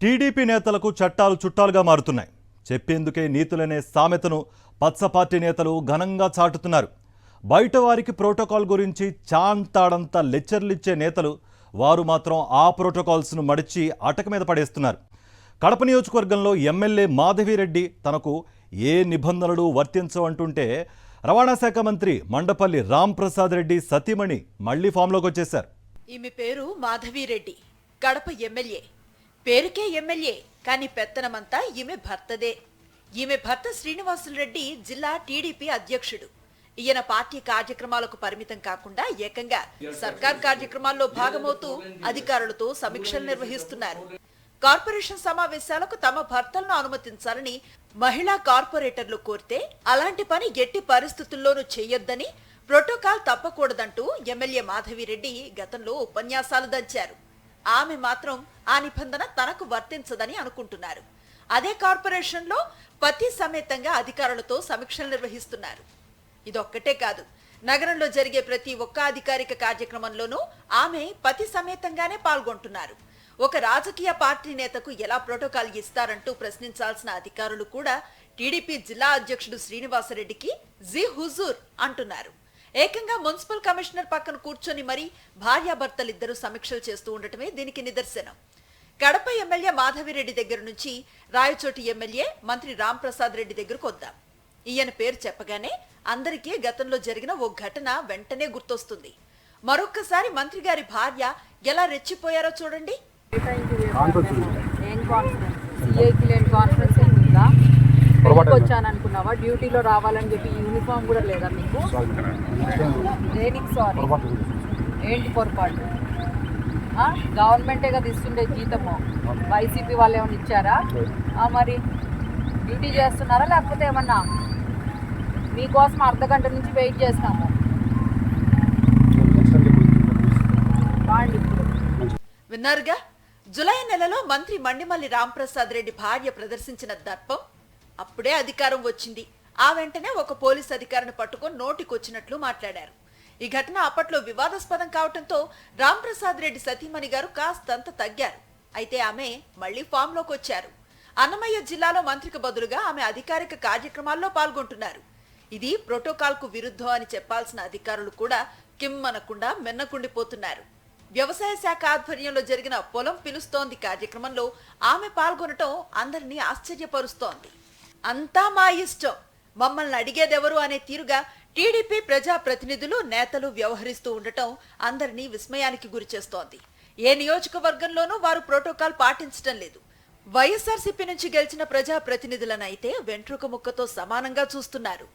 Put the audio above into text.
TDP నేతలకు చట్టాలు చుట్టాలుగా మారుతున్నాయి. చెప్పేందుకే నీతులనే సామెతను పచ్చ పార్టీ నేతలు ఘనంగా చాటుతున్నారు. బయట వారికి ప్రోటోకాల్ గురించి చాంతాడంత లెక్చర్లిచ్చే నేతలు వారు మాత్రం ఆ ప్రోటోకాల్స్ను మడిచి అటక మీద పడేస్తున్నారు. కడప నియోజకవర్గంలో ఎమ్మెల్యే మాధవిరెడ్డి తనకు ఏ నిబంధనలు వర్తించవంటుంటే రవాణా శాఖ మంత్రి మండపల్లి రాంప్రసాద్ రెడ్డి సతీమణి మళ్లీ ఫామ్లోకి వచ్చేశారు. ఈమె పేరు మాధవిరెడ్డి, కడప ఎమ్మెల్యే. పేరుకే ఎమ్మెల్యే, కానీ పెత్తనమంతా ఈమె భర్తదే. ఈమె భర్త శ్రీనివాసులు రెడ్డి జిల్లా టీడీపీ అధ్యక్షుడు. ఈయన పార్టీ కార్యక్రమాలకు పరిమితం కాకుండా ఏకంగా సర్కార్ కార్యక్రమాల్లో భాగమవుతూ అధికారులతో సమీక్షలు నిర్వహిస్తున్నారు. కార్పొరేషన్ సమావేశాలకు తమ భర్తలను అనుమతించాలని మహిళా కార్పొరేటర్లు కోరితే అలాంటి పని ఎట్టి పరిస్థితుల్లోనూ చేయొద్దని, ప్రోటోకాల్ తప్పకూడదంటూ ఎమ్మెల్యే మాధవిరెడ్డి గతంలో ఉపన్యాసాలు దంచారు. ఆమె మాత్రం ఆ నిబంధన తనకు వర్తించదని అనుకుంటున్నారు. అదే కార్పొరేషన్లో పతి సమేతంగా అధికారులతో సమీక్షలు నిర్వహిస్తున్నారు. ఇదొక్కటే కాదు, నగరంలో జరిగే ప్రతి ఒక్క అధికారిక కార్యక్రమంలోనూ ఆమె పతి సమేతంగానే పాల్గొంటున్నారు. ఒక రాజకీయ పార్టీ నేతకు ఎలా ప్రోటోకాల్ ఇస్తారంటూ ప్రశ్నించాల్సిన అధికారులు కూడా టీడీపీ జిల్లా అధ్యక్షుడు శ్రీనివాసరెడ్డికి జీ హుజూర్ అంటున్నారు. ఏకంగా మున్సిపల్ కమిషనర్ పక్కన కూర్చొని మరీ భార్యాభర్తలిద్దరూ సమీక్షలు చేస్తూ ఉండటమే దీనికి నిదర్శనం. కడప ఎమ్మెల్యే మాధవిరెడ్డి దగ్గర నుంచి రాయచోటి ఎమ్మెల్యే మంత్రి రాంప్రసాద్ రెడ్డి దగ్గరకు వద్దాం. ఈయన పేరు చెప్పగానే అందరికీ గతంలో జరిగిన ఓ ఘటన వెంటనే గుర్తొస్తుంది. మరొక్కసారి మంత్రి గారి భార్య ఎలా రెచ్చిపోయారో చూడండి. వచ్చాను అనుకున్నావా? డ్యూటీలో రావాలని చెప్పి యూనిఫామ్ కూడా లేదా మీకు? దేనికి సారీ? ఏంటి పొరపాటు? గవర్నమెంటే కదా ఇస్తుండే జీతము. వైసీపీ వాళ్ళు ఏమైనా ఇచ్చారా? మరి డ్యూటీ చేస్తున్నారా లేకపోతే ఏమన్నా? మీకోసం అర్ధగంట నుంచి వెయిట్ చేస్తాము. విన్నారుగా, జులై నెలలో మంత్రి మండిమల్లి రాంప్రసాద్ రెడ్డి భార్య ప్రదర్శించిన దర్పం. అప్పుడే అధికారం వచ్చింది. ఆ వెంటనే ఒక పోలీస్ అధికారిని పట్టుకొని నోటికొచ్చినట్లు మాట్లాడారు. ఈ ఘటన అప్పట్లో వివాదాస్పదం కావడంతో రాంప్రసాద్ రెడ్డి సతీమణి గారు కాస్తంత తగ్గారు. అయితే ఆమె మళ్లీ ఫామ్లోకి వచ్చారు. అన్నమయ్య జిల్లాలో మంత్రికి బదులుగా ఆమె అధికారిక కార్యక్రమాల్లో పాల్గొంటున్నారు. ఇది ప్రోటోకాల్ కు విరుద్ధం అని చెప్పాల్సిన అధికారులు కూడా కిమ్మనకుండా మెన్నకుండిపోతున్నారు. వ్యవసాయ శాఖ ఆధ్వర్యంలో జరిగిన పొలం పిలుస్తోంది కార్యక్రమంలో ఆమె పాల్గొనటం అందరినీ ఆశ్చర్యపరుస్తోంది. అంతా మా ఇష్టం, మమ్మల్ని అడిగేదెవరు అనే తీరుగా టీడీపీ ప్రజా ప్రతినిధులు నేతలు వ్యవహరిస్తూ ఉండటం అందరినీ విస్మయానికి గురిచేస్తోంది. ఏ నియోజకవర్గంలోనూ వారు ప్రోటోకాల్ పాటించడం లేదు. వైఎస్ఆర్సీపీ నుంచి గెలిచిన ప్రజా ప్రతినిధులనైతే వెంట్రుక ముక్కతో సమానంగా చూస్తున్నారు.